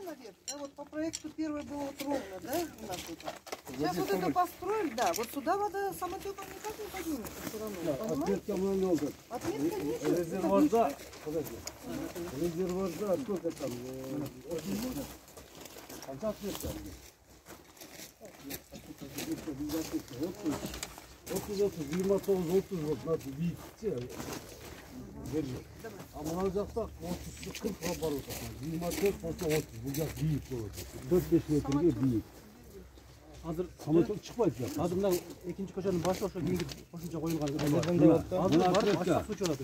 наверх. Да? Вот по проекту первый был вот ровно, да, у нас тут. Сейчас вот это построили, да. Вот сюда вода самотеком никак не поднимется все равно. Отметка много. Отметка ниже. Резервуарда, подожди. Резервуарда сколько там? Отметка. 29-30 вот надо видите. А мына жақта 30-40-ға барып жатыр. 24 болса 30, бұл жақ биік болады. 4-5 метрге биік. Азыр самолет шықпайды. Азыр мына экинчи көчөнүн башы ошо кийинки кошумча коюлган. Азыр барып ачык суу чыгат.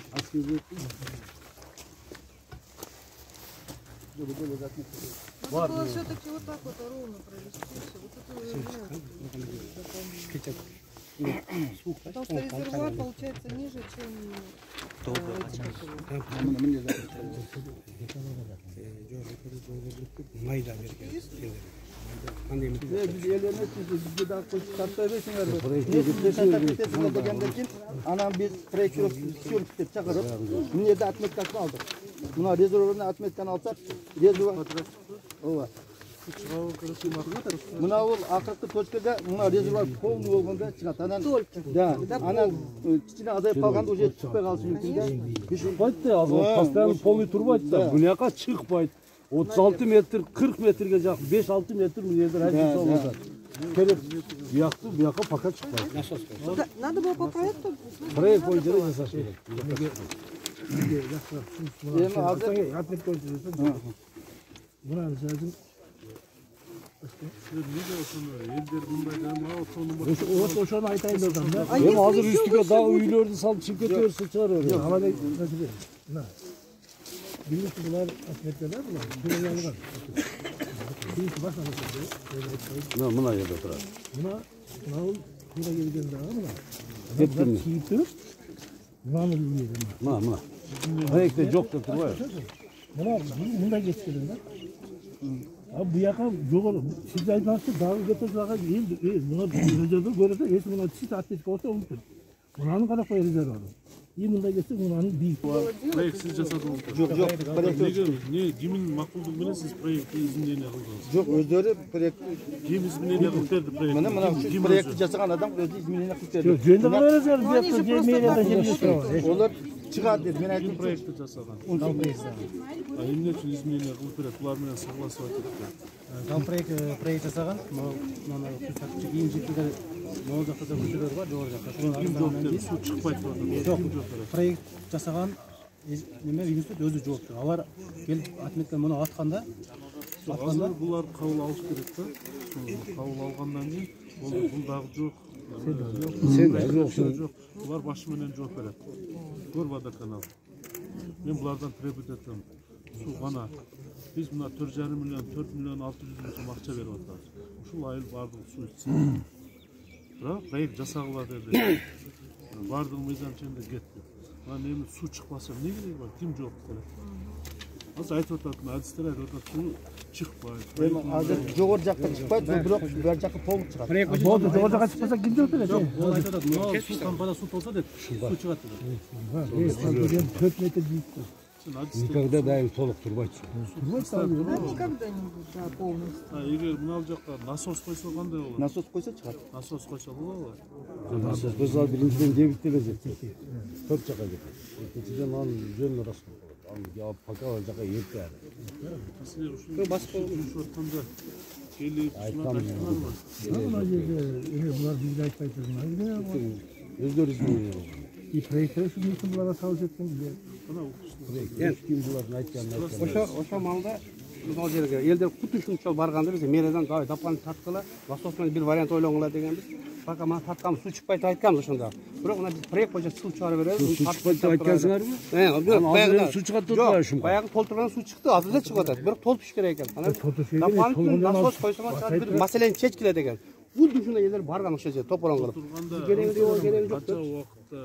Надо было все-таки вот так вот ровно провести. Потому что резервуар получается ниже, чем Anam biz sürekli çakırıp niye de atmetkasını aldık. Buna rezervuarını atmetkan alsak rezervuar ova. Buna ol akırkı точкада buna rezervuar полный olganda çıkat. Anan da anan kichine azayıp kalganda уже çıkpay kalsın mümkün de. Çıkpaydı da az постоянно полный turbaydı da bunaqa çıkpaydı. 36 metr 40 metrге жак 5-6 metr bu yerden her şey olmadı. Kerep bu yaka fakat çıkpaydı. Надо было по проекту. Проект boyunca da yasaş gerek. Hem hazır Atmet koyuyorsun. Buna lazım. Oşonu aytayın da oradan da. Hem hazır üstüge dağ üylörünü salıp çıkıp götürüyorsun çıkar oraya. Yok havada nasıl değil. Bilirsin bunlar atmetler bunlar. Şöyle yanılar. Birisi başlamışlar. Buna yerde durar. Buna geleceğim daha mı? Gittin mi? Çiğitip. Buna yiyelim. Buna. Ayakta çok da duruyor. Buna geçelim lan. Abi bu yaka yok. Siz aytmışsınız dağı getirdiler. Buna rezervde görürse hiç buna çiğit atletik olsa unutun. Bunun kadar koy rezervde. İyi bunda geçsin bunun büyük. Проект siz жасадыңыз. Yok. Ne kimin makbulduk bilen siz proyekti izindeyine kıldınız? Yok özleri proyekt. Kim izindeyine kılıp verdi proyekti? Mana şu proyekti jasagan adam özü izmini kılıp verdi. Жөнді қалай резерв Олар çıkar dedi. Ben aytdım proyekti jasagan. А эмне үчүн изменение кылып берет? Булар менен согласовать этти. Там проект жасаған. Мына күсәкче кийин жеткилер. Могул жакта да көчөлөр бар, жогору жакта. Ким жооп берди? Суу чыкпайт деп атат. Ким жооп берет? Проект жасаған неме университет өзү жоопту. Алар келип отметка муну атканда Азыр булар кабыл алыш керек да. Кабыл алгандан кийин бул дагы жок. Sen жок. Булар башы менен жооп берет. Көр водоканал. Мен булардан требовать этем. Суу гана. Биз мына 4,5 миллион, 4 миллион 600 миң сом акча берип атабыз. Ушул айыл бардыгы суу ичсин. Бирок проект жасагыла деди. Бардыгы мыйзам ченде кетти. Мына эми суу чыкпаса эмне кереги бар? Ким жооп берет? Азыр айтып атат, адистер айтып атат, суу чыкпайт. Hazır jogor jakta çıkpayt, бирок бер жакка толук чыгат. Болду, жогору жакка чыкпаса ким жооп берет? Ол айтып атат, мына суу кампада суу толсо деп суу чыгат деп. 4 метр биік. Никогда дайым толық турбайт. Никогда не будет, да, полностью. Эгер мына жакка насос койсо кандай болот? Насос koysa çıkar. Насос койсо болобу? Насос biz al birinciden debitteleyecek. 4 jaka кетет. Экинчиден анын жөнүнө расчет болот. Анын пока жака эрте. Силер ушул башка ушу атканда келип айтамбы? Мына жерде булар бизге айтпай турган. Өздөрү измени. И проекттер ушул үчүн буларга салып жеткен. Ким булардын айтканын Ошо малда мына жерге элдер кут ушунча барганда биз мэриядан тапкан тарткыла насос менен бир вариант ойлоңула дегенбиз. Пока мына тартканбыз, суу чыкпайт айтканбыз ошондо. Бирок мына биз проект боюнча суу чыгарып беребиз. Суу чыкпайт айткансыңарбы? Баягы суу чыгат турбайбы ушунга? Баягы толтурган суу чыкты, азыр да чыгып атат. Бирок толтуш керек экен. Анан насос койсоң бир маселени чечкиле деген. Бул ушундай элдер барган ошол жерге топорон кылып. Кереги жок, кереги жок. Канча убакытта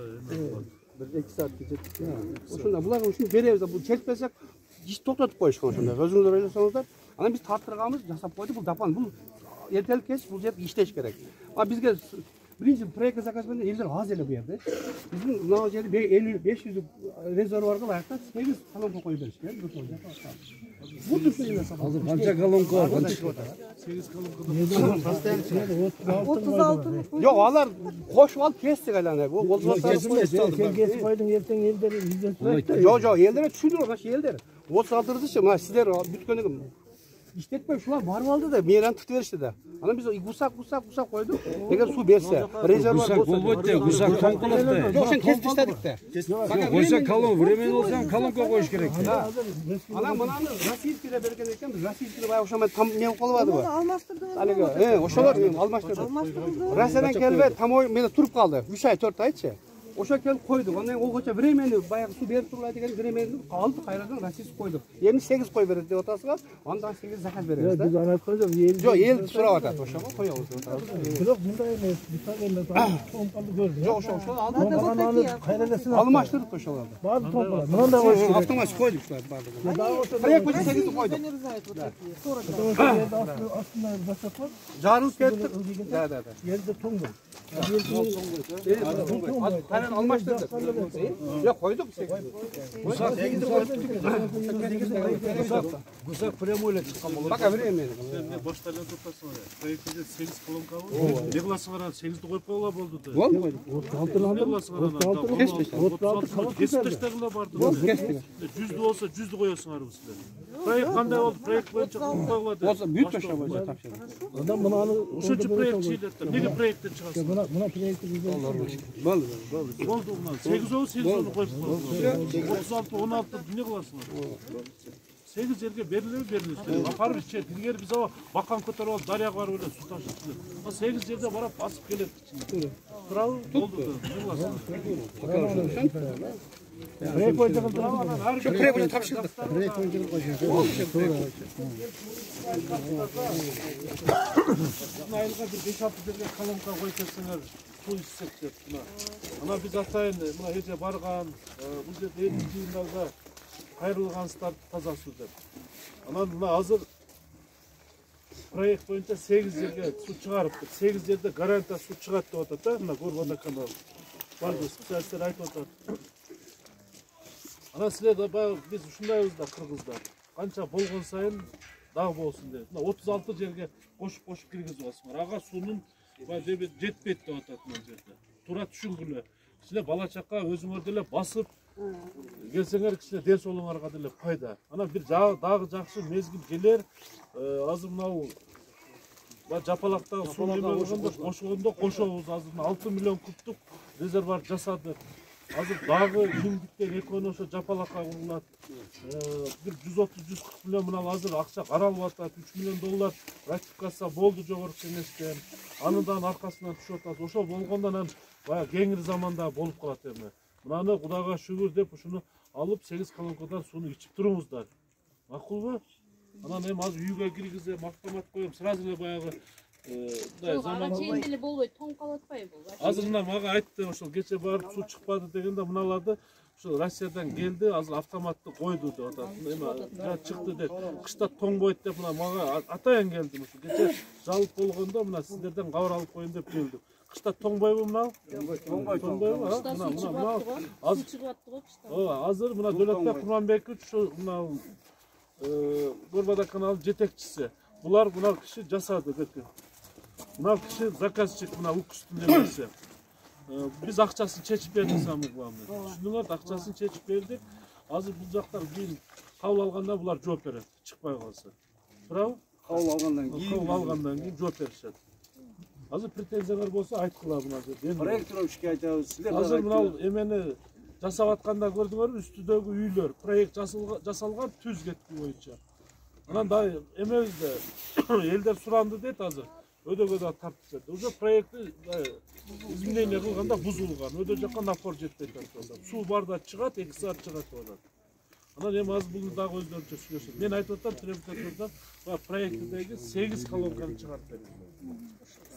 Bir 2 saat geçecek. Ошондо буларга ушуну беребиз да, бул чечпесек иш токтотуп коюшкан ошондо. Өзүңүздөр ойлосоңуздар, анан биз тарттырганбыз, жасап койдук. Бул дапан, бул эртелик кеч бул жер иштеш керек. А бизге Birinci proyekte zakazmanda eldir az ele bu yerde. Bizim mına jeri 50-500 rezervuarga layıkta 8 kolonka koyup berişken. Bu tüpte ele sabah. Hazır kança kolonka var? 36 mı? Yok onlar koşup alıp kestik elene. Bu Sen kesip koydun yerden elleri bizden sürekli. Yok eldere düşürdür ona şey eldere. 36'rızı işte mına sizler bütkönü işletme şular var oldu da bir yerden tutuverişti de. Ana biz gusak koyduk. Eğer su berse, rezervuar Gusak bolboyt gusak konkolatda. Yok sen kesip istedik de. Koysa kalın, vremen olsan kalınka koyuş gerek. Ana bunu Rasiyskide berken ekan biz Rasiyskide bayağı oşama tam ne kolmadı bu. Onu almastırdınız mı? Oşalar almashtirdim. Almastırdınız. Rasiyadan kelbe tam oy mende turup kaldı. 3 ay 4 ayçı. Oşa kelip koyduk. Ondan oğaça vremeni bayağı su berip turulay degen vremeni aldı kayradan Rasiysk koyduk. Endi 8 koy beredi otasıga. Ondan 8 zakat bereriz da. Biz anlatacağız. Yok el surap atat oşama koyuyoruz. Yok bunda emas. Bir tane elle tompalı gördüm. Yok oşa aldı. Tompalanı kayradasın. Almashtirdik oşalarda. Bazı tompalar. Bundan da var. Avtomatik koyduk şular bardı. Proyekt boyunca 8'i koyduk. Beni rıza et o tekniği. Sonra Aslında basak var. Jarılıp kettik. Da. Yerde ton var. Kayran almashtirdik. Ya koyduk 8'i. Gusak premoyla çıkan olur. Bak vremeni. Boşlardan tutasın oraya. Proyektede 8 kolonka var. Ne kılası var? 8'de koyup koyla boldu da. Oldu. Ne kılası var? Kestiklerinde vardı. Cüzdü olsa cüzdü koyuyorsun arı sizler. Proyekt kanday oldu. Proyekt boyunca koyuladı. Olsa büyük taşa boyunca tapşırdı. Adam bunu alı. Üçüncü proyekt çiğletti. Nege projekte çıkarsın? Buna projekti bizden. Oldu. Oldu bundan. 8 oldu 8 onu koyup koyuyorsun. 36, 16 ne kılasın? 8 yerge verilir. Apar bir şey. Diğer biz ama bakan kötü oldu. Darya var öyle su taşıttı. 8 yerde bara basıp gelir. Bravo. Oldu da. Ne kılasın? Projekt koyacak. Şu proyekt boyunca tapşırdık. Bunun aylığa bir 5-6 yerge kalonka koykesinler. Su içsek dep buna. Ana biz atayın. Buna hece bargan. Bu жерде 50 yıllarda kayırılgansızlar taza su dep. Ana buna hazır proyekt boyunca 8 yerge su çıkarıptır. 8 yerde garantiya su çıgat dep atat da. Mına Gorvada kanal. Var bu spesialistler aytып atat. Ana sizler de biz uşundayız da Kırgızlar. Kança bolgon sayın dağ bolsun dedi. 36 жерге koşup kirgizip asınlar. Ağa sunun жетпейт деп атат мына жерде. Тура түшүнгүлө. Силер бала чакка өзүңөр деле басып келсеңер кичине ден соолуңарга деле пайда. Ана бир дагы жакшы мезгил келер. Азыр мынау жапалактагы суу кошгондо кошобуз. Азыр 6 миллион кубтук резервуар жасадык. Азыр дагы иңдиктен экөөнү ошо жапалакка курулат. Bir 130-140 milyon mınal hazır akça karalып atat. 3 milyon dolar ratifikasiya boldu жогорку кеңештен. Андан аркасынан түшүп атат. Ошо болгондон баягы кеңири заманда болуп калат эми. Мынаны Кудайга шүгүр деп ушуну алып 8 колонкадан сууну ичип туруңуздар. Макулбу? Анан эми азыр үйгө киргизем, автомат коем, сразу эле баягы ага чейин деле болбойт, тоң калып атпайбы бул? Азыр мына мага айтты, ошол кече барып суу чыкпады дегенде мыналарды ошо Россиядан келди, азыр автоматты койду деп атат. Эми чыкты деп, кышта тоңбойт деп мына мага атайын келдим. Ошо кече жалып болгондо мына сиздерден кабар алып коеюн деп келдим. Кышта тоңбойбу мынау? Тоңбойбу. Кышта суу чыгып аттыго? Суу чыгып аттыго кышта? Азыр мына Дөлөтбек Курманбекович ушу мына Горбада каналынын жетекчиси. Булар мына киши жасады деп. Мына киши заказчик мына укустун эмеси. Biz акчасын чечип бердик самый главный. Түшүндүңөр, акчасын чечип бердик. Азыр бул жактар кийин кабыл алганда булар жооп берет, чыкпай калса. Туурабы? Кабыл алгандан кийин жооп беришет. Азыр претензиялар болсо айткыла мына жерде. Проекттер ишке айтабыз. Силер Азыр мына эмени жасап атканда көрдүңөрбү, үстүдөгү үйлөр, проект жасалган түз кетки боюнча. Анан да эмебизде элдер суранды дейт азыр. Ödöge de tartışıldı. Уже proyekti izminle kılganda buzulgan. Öde жаққа напор жетпейт атат. Суу барда чыгат, 2 саат чыгат атат. Анан эми азыр бул дагы өздөрүнчө сүйлөшөт. Мен айтып атам, требуатордон проекттеги 8 колонканы чыгарып берет.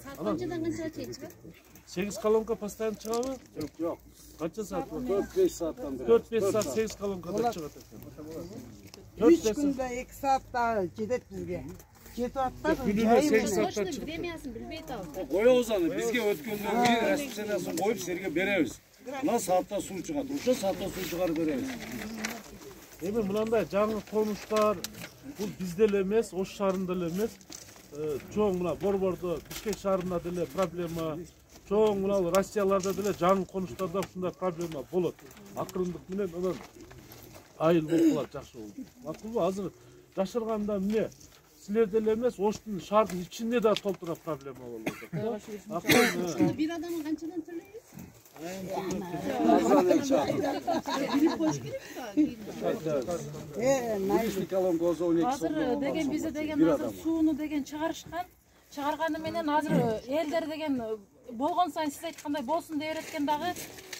Саат канчадан канчага чейин чыгат? 8 колонка постоянно чыгабы? Жок. Канча саат? 4-5 сааттан бери. 4-5 саат 8 колонкада чыгат экен. 3 күндө 2 саатта жетет бизге. Жетіп атпады. Күнүнө 8 сааттан Точно чыгып. времясын билбей атабыз. Коебуз аны, бизге өткөндөн кийин расписаниясын коюп силерге беребиз. Мына саатта суу чыгат, ошо саатта суу чыгарып беребиз. Эми мынандай жаңы конуштар бул бизде эле эмес, Ош шаарында эле эмес. Чоң мына Борбордо, Бишкек шаарында деле проблема, чоң мына Россияларда деле жаңы конуштарда ушундай проблема болот. Акырындык менен анан айыл болуп калат, жакшы болот. Макулбу? Азыр жашырганда эмне? Силерде эле эмес, Оштун шаардын ичинде да толтура проблема болуп атат. Бир адамы канчадан төлөйбүз? Азыр деген бизе деген азыр сууну деген чыгарганы менен азыр элдер деген болгон сайын сиз айткандай болсун деп эреткен дагы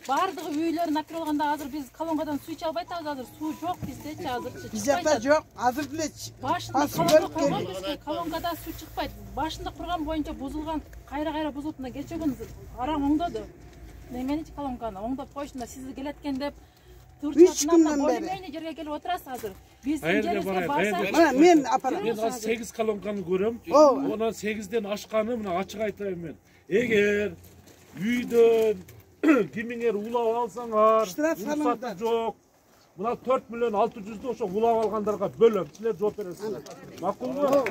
баардыгы үйлөрү накир болгондо азыр биз колонкадан суу иче албай атабыз. Азыр суу жок биздечи азырчы. Биз жакта жок, азыр делечи. Башында колонка койгонбуз, колонкада суу чыкпайт. Башында курган боюнча бузулган, кайра бузулуп, мына кече күн араң оңдоду. Неменичи колонканы оңдоп коюшунда сиз келеткен деп 3 күндөн бери. Болмейни жерге келип отурасыз азыр. Биздин жерибизге барсак, Мына мен апарам. Мен азыр 8 колонканы көрөм. Онан 8ден ашканы мына ачык айтайын мен. Эгер үйдөн кимиңер улап алсаңар, уруксаты жок. Мына 4 миллион 600'дü ошо улап алгандарга бөлөм. Силер жооп бересиздер. Макулбу?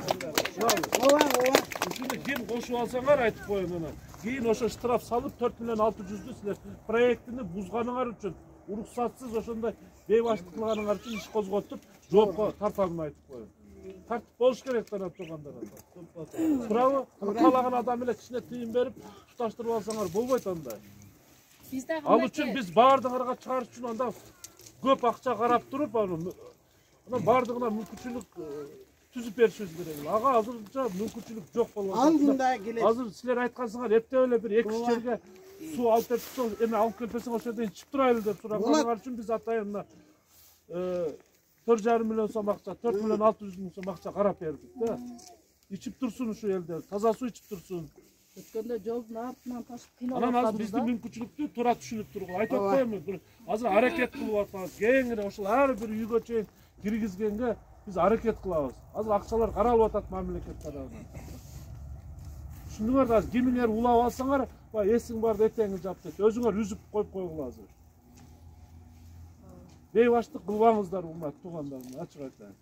Ушуну ким кошуп алсаңар айтып коеюн аны. Кийин ошо штраф салып 4 миллион 600'дü силер проектини бузганыңар үчүн уруксатсыз ошондой бейбаштык кылганыңар үчүн иш козготуп жоопко тартамын айтып коеюн. Тартып болуш керек тарап тургандар. Туурабы? Каалаган адам эле кичине тыйын берип туташтырып алсаңар болбойт андай. Ал үчүн биз баардыгырга чыгарыш үчүн анда көп акча карап туруп анан баардыгына мүмкүнчүлүк түзүп беришибиз керек. Ага азырынча мүмкүнчүлүк жок болуп атат. Алдында келет. Азыр силер айткансыңар, эптеп эле бир 2 жерге суу алып берсең, эме алып келбесең ошо жерден ичип турайлы деп сурагандар үчүн биз атайын мына 4,5 миллион сом акча, 4 миллион 600 миң сом акча карап бердик да. Ичип турсун ушу элдер, таза суу ичип турсун. өткөндө жолдун артынан ташып кыйналып Анан азыр биздин мүмкүнчүлүктү туура түшүнүп тургула. Айтып атпаймынбы? Азыр аракет кылып атабыз. Кеңири ошол ар бир үйгө чейин киргизгенге биз аракет кылабыз. Азыр акчалар каралып атат мамлекет тарабынан. Түшүндүңөр да, кимиңер улап алсаңар, эсиң барда этеңи жап дейт. Өзүңөр үзүп коюп койгула азыр. Бейбаштык кылбаңыздар, урматтуу туугандарым, ачык айтайын.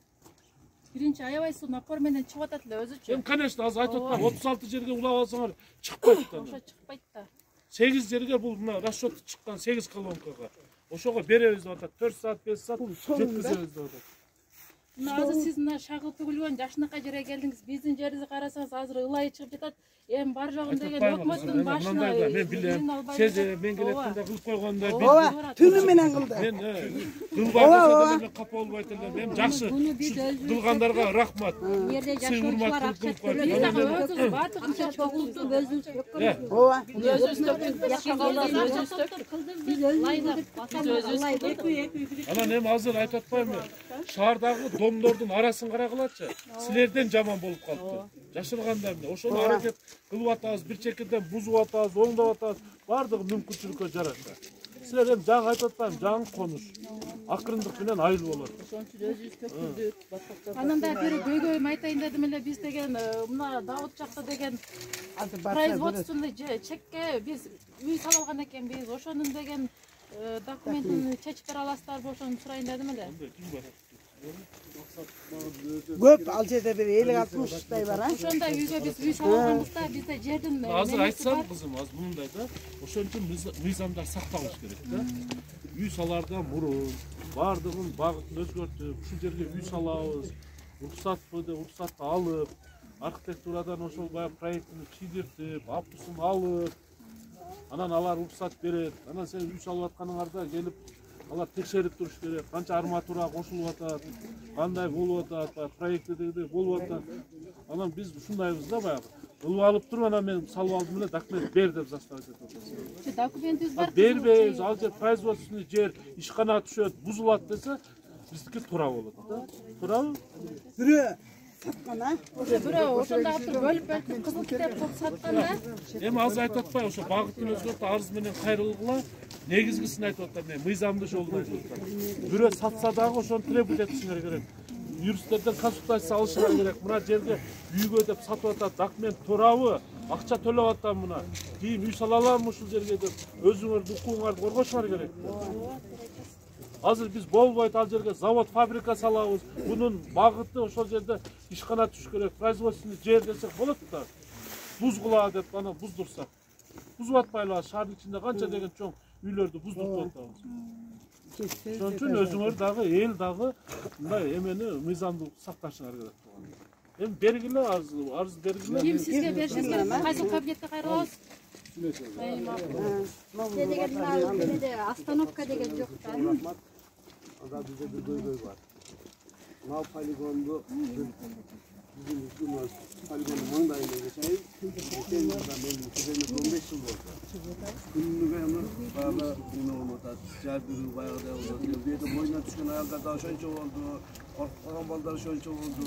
биринчи аябай суу напор менен чыгып атат эле өзүчү. Эми конечно азыр айтып атпайм, 36 жерге улап алсаңар чыкпайт да. Ошо чыкпайт да. 8 жерге бул мына расчёт чыккан 8 колонкага. Ошого беребиз деп атат. 4 саат, 5 саат жеткизебиз деп атат. Мына азыр сиз мына шагыл төгүлгөн жашынакай жерге келдиңиз. Биздин жерибизди карасаңыз азыр ылайы чыгып жатат. Эми бар жогун деген өкмөттүн башына мен билем. Сез мен келеткенде кылып койгондой Ооба, түнү менен кылды. мен кылбаганда мен капа болбойт элем. Мен жакшы кылгандарга рахмат. Жерде жашоочулар акча төлөйт. Акча чогултуп өзүбүз төккөнбүз. Ооба. Анан эми азыр айтып атпаймынбы? Шаардагы домдордун арасын карагылачы. Силерден жаман болуп калыптыр. Жашырганда эмне? Ошону аракет кылып атабыз, бир чекеден бузуп атабыз, оңдоп атабыз. Бардыгы мүмкүнчүлүккө жараша. Силер эми жаңы айтып атпаймынбы? Жаңы конуш. Акырындык менен айыл болот. анан да бир көйгөйүм айтайын дедим эле. Биз деген мына Давыт жакта деген производственный чекке биз үй сала алган экенбиз. Ошонун деген документин чечип бере аласыздарбы, ошону сурайын дедим эле. Көп ал жерде бир 50-60 бар, а? Ошондой үйгө биз үй сала алганбыз да, бизде жердин Азыр айтсам кызым, азыр мындай да, ошон үчүн мыйзамдар сакталыш керек да. Үй салардан мурун бардыгын багытын өзгөртүп, ушул жерге үй салабыз, уруксатты алып, архитектурадан ошол баягы проектини чийдиртип, апусын алып, анан алар уруксат берет. Анан сен үй салып атканыңарда келип алар текшерип туруш керек. Канча арматура кошулуп атат, кандай болуп атат, проектиде болуп атат. Анан биз ушундайбыз да баягы. Кылып алып туруп анан мен салып алдым эле документ бер деп заставить этип атасың. Документибиз бар. Бербейбиз, ал жер производственный жер, ишкана түшөт, бузулат десе, биздики туура болот да. Туурабы? Бирөө саткан, а? Бирөө ошондой туруп бөлүп кызыл китеп кылып саткан да. Эми азыр айтып атпайбы, ошо багытын өзгөртүп арыз менен кайрылгыла. Негизгисин айтып атам мен, мыйзамды жолдон айтып атам. Бирөө сатса дагы ошону требовать этишиңер керек. юристтерден консультация алышыңар керек. Мына жерге үйгө деп сатып атат, документ туурабы? Акча төлөп атам мына. Кийин үй сала аламбы ушул жерге деп өзүңөрдүн укугуңарды коргошуңар керек. Азыр биз болбойт ал жерге завод, фабрика салабыз. Бунун багыты ошол жерде ишкана түш керек. Производственный жер десек болот да. Буз кыла деп ана буздурсак. Бузуп атпайлы, шаардын ичинде канча деген чоң үйлөрдү буздуруп атабыз. Ошон үчүн өзүңөр дагы эл дагы мындай эмени мыйзамдуулук сакташыңар керек болгон. Эми бергиле, арыз бергиле. Ким сизге беришиңиз керек? Кайсы кабинетке кайрылабыз? Деген мына остановка деген жок да. Анда бизде бир көйгөй бар. Мына полигонду bizim poligonun mangdayına geçeyim. Geçen yılda benim üzerine 15 yıl oldu. Günlük ömür bayağı bunu olmadı. Cebiri bayağı da oldu. Bir de boyuna düşen ayaklar daha şönce oldu. Korkan ballar şönce oldu.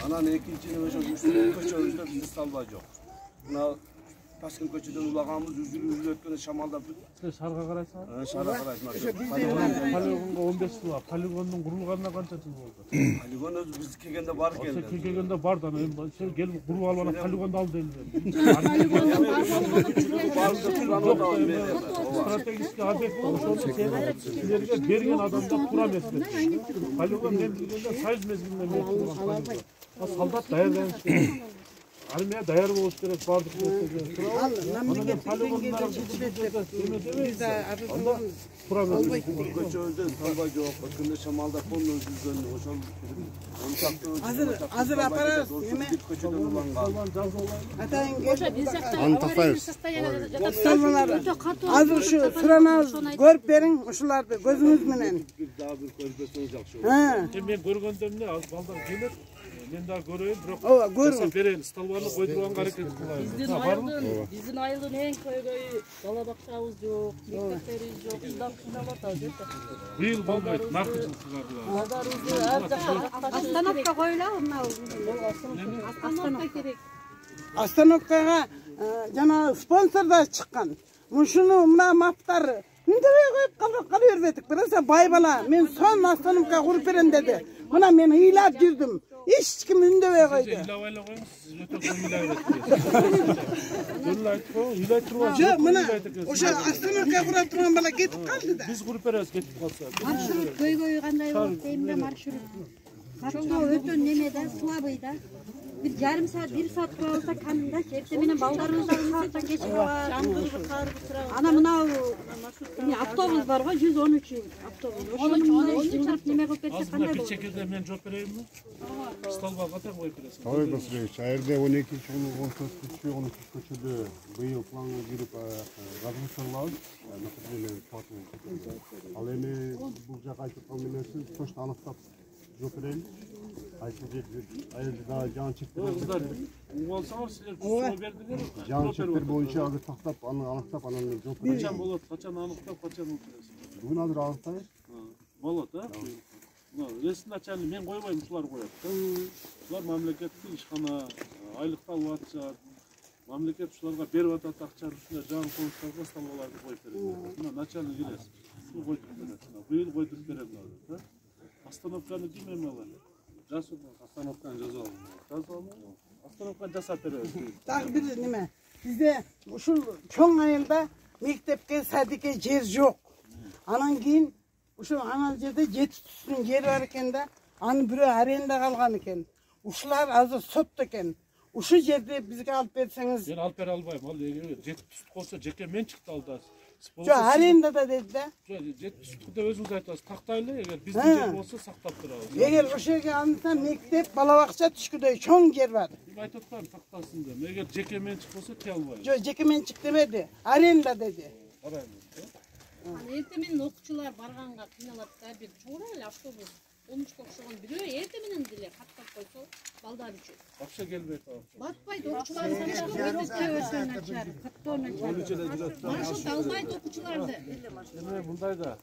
Ananın ikincini ve şönce üstüne köçörüzde bizi salva yok. Buna Taşkın köçeden ulağımız üzülü ötkene şamalda. Sen şarga karaysan? Şarga karaysan. Poligonga 15 yıl var. Poligonun kurulganına kança yıl oldu? Poligon özü biz kelgende bar geldi. Sen kelgende bar da sen gelip kurup almana poligonda al deyildi. Strategik adet oluşunu sizlerge bergen adamda kuram etmedi. Poligon ben bilgende sayız mezgilinde mevcut. Saldat dayanmış. Armiya dayar boluş керек бардык нерсеге. Ал мамлекеттен Көчөдөн салба жок, өткөндө шамалда полный жүзгөн ошол азыр апарабыз эме көчөдөн уланган. атайын Азыр ушу суранабыз көрүп бериң ушуларды көзүңүз менен. Дагы бир көрбөсөң жакшы. Мен көргөндө эмне ал балдар келет. Мен да көрөйүн, бирок Ооба, көрүң. берейин, столбарны койдурганга аракет кылайын. Биздин айылдын эң көйгөйү бала бакчабыз жок, мектептерибиз жок, ушундан кыйнап атабыз. Быйыл болбойт, наркы жыл кылабыз. Балдарыбызды ар жакка остановка коюлабы мына Остановка керек. Остановкага жана спонсор да чыккан. Мушуну мына маптар үндөбөй коюп кала бербедик. Биресе бай бала мен сон остановка куруп берем деди. Мына мен ыйлап жүрдүм. Эч ким үндөбөй койду. Илабай коюңуз, сиз өтө көңүл айтып. Көңүл айтып, ыйлай турбайсыз. Жок, мына ошо остановка кура турган бала кетип калды да. Биз куруп беребиз кетип калса. маршрут көйгөйү кандай болот дейм да маршрут. Каттоо өтө неме да, слабый да. Bir yarım saat, bir saat kılavuzda kanında şerifte benim ballarımızda saatten geçip var. Ana mına avtobus var var 113 avtobus. Onun için neme koyup Az kanday bir olur. çekirde men жооп берейинби? Столба ката коюп бересиң. Талай Басырович, айырда 12 жылы 13 көчөдө быйыл планга кирип размышлаабыз. Ал эми бул жак айтылган менен точно аныктап жооп берели. Айырда жаңы чектер Кыздар, угуп алсаңар силер түсүнө бердиңер. жаңы чектер боюнча азыр тактап аны аныктап анан жооп берели. Качан болот? Качан аныктап, качан бересиң? Бүгүн азыр аныктайбыз. Болот, а? Ресми начальник мен койбойм, ушулар коет. Ушулар мамлекеттик ишкана, айлыкты алып атышат. Мамлекет ушуларга берип атат акчаны, ушуна жаңы конкурстарга столбаларды коюп берет. Мына начальник келет. Ушул коюп берет. Быйыл коюп берет. Остановканы ким эме алат? Жасып остановканы жазалы. Остановканы жасап беребиз. Дагы бир неме. Бизде ушул чоң айылда мектепке, садикке жер жок. Анан кийин ушул анал жерде 7 түстүн жери бар экен да, аны бирөө аренда калган экен. Ушулар азыр сотто экен. Ушул жерде бизге алып берсеңиз. Мен алып бере албайм. Ал эгер 7 түстүк болсо жеке менчик алды. Жок, арендада деди да. Жок, 7 түстүктү өзүңүз айтасыз. Тактайлы, эгер биздин жер болсо сактап турабыз. Эгер ошол жерге алынса мектеп, бала бакча түшкүдөй чоң жер бар. Мен айтып атпайм тактасын деп. Эгер жеке менчик болсо тие албайм. Жок, жеке менчик демеди. Аренда деди. Карайм. Эртең менен окуучулар барганга кыйналат да, бир чоң эле автобус 13 окшогон бирөө эртең менен деле каттап койсо балдар үчүн. Акча келбейт ал. Батпайт окуучулар начар, каттоо начар. Маршрут албайт окуучуларды. Эме мындай да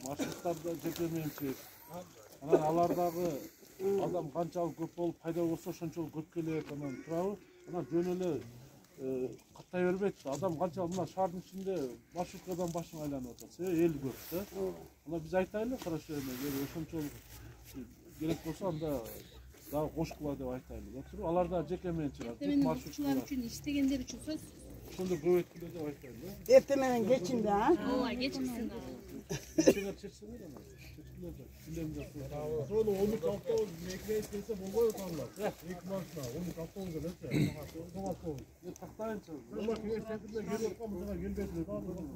маршруттарда жеке менчик. Анан алардагы адам канчалык көп болуп пайда болсо ошончолук көп келет, анан турабы. Анан жөн эле каттай бербейт. Адам канча мына шаардын ичинде маршруткадан башын айланып атат. Эл көп да. Ана биз айтайлы, хорошо эме, ошончолук керек болса анда дагы кошкула деп айтайлы. Отуруп алар да жеке менчик Эртеменен окуучулар үчүн иштегендер үчүн сөз. ошондо көбөйткүлө деп айтайлы. Ertə menen geçindi ha. Ооба, кечиксин. Ичиңер чечсеңер ана. Чечкилерди. Ошону 13 автобус мекмеге келсе болбойт алар. 2 машина 13 автобус келсе. Тактайынчы. Ошо кеңештерде келип аткан мына келбейт.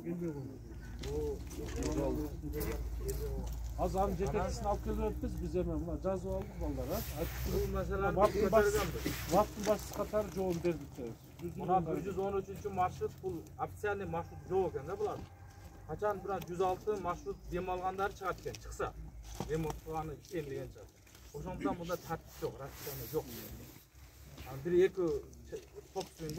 Келбей койду. Азыр анын жетекчисин алып келбеппиз, биз эми мына жазып алдык балдар, Бул маселени Вактын башчысы катары жооп бердик дейбиз. Мына 113 маршрут бул официальный маршрут жок экен да булар. Качан бирок 106 маршрут дем алгандары чыгат экен, чыкса. Ремонт кылганы иштейм деген чыгат. Ошондуктан мында тартип жок, расписание жок. Бир эки ток бар,